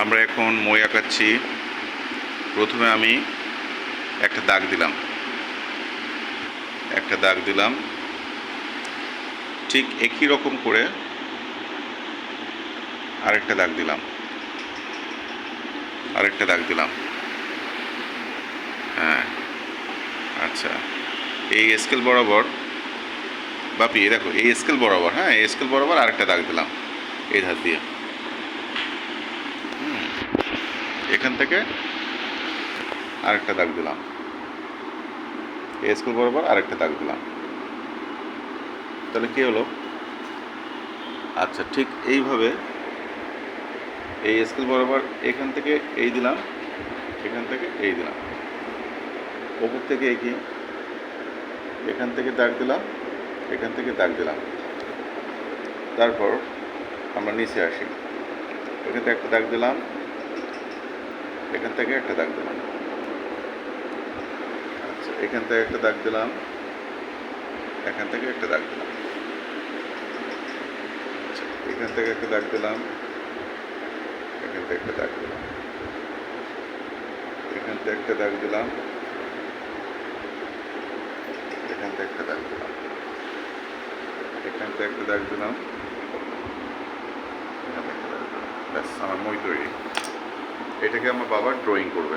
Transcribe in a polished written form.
আমরা এখন মই আঁকাচ্ছি। প্রথমে আমি একটা দাগ দিলাম, ঠিক একই রকম করে আরেকটা দাগ দিলাম, হ্যাঁ। আচ্ছা, এই স্কেল বরাবর বাপি, দেখো এই স্কেল বরাবর, হ্যাঁ এই স্কেল বরাবর আরেকটা দাগ দিলাম এই ধার দিয়ে। এখান থেকে আরেকটা দাগ দিলাম, এই স্কেল বরাবর আরেকটা দাগ দিলাম। তাহলে কী হলো? আচ্ছা, ঠিক এইভাবে এই স্কেল বরাবর এখান থেকে এই দিলাম, এখান থেকে এই দিলাম, ওপর থেকে এগিয়ে এখান থেকে দাগ দিলাম, এখান থেকে দাগ দিলাম। তারপর আমরা নিচে আসি, এখান থেকে একটা দাগ দিলাম, এখান থেকে একটা দাগ দিলাম। আচ্ছা, এখান থেকে একটা দাগ দিলাম, এখান থেকে একটা দাগ দিলাম। আচ্ছা, এখান থেকে একটা দাগ দিলাম, এখান থেকে একটা দাগ দিলাম, এখান থেকে একটা দাগ দিলাম, এখান থেকে একটা দাগ দিলাম, এখান থেকে একটা দাগ দিলাম, এখান থেকে একটা দাগ দিলাম। ব্যাস, আমার মই তৈরি। এটাকে আমার বাবা ড্রয়িং করবে।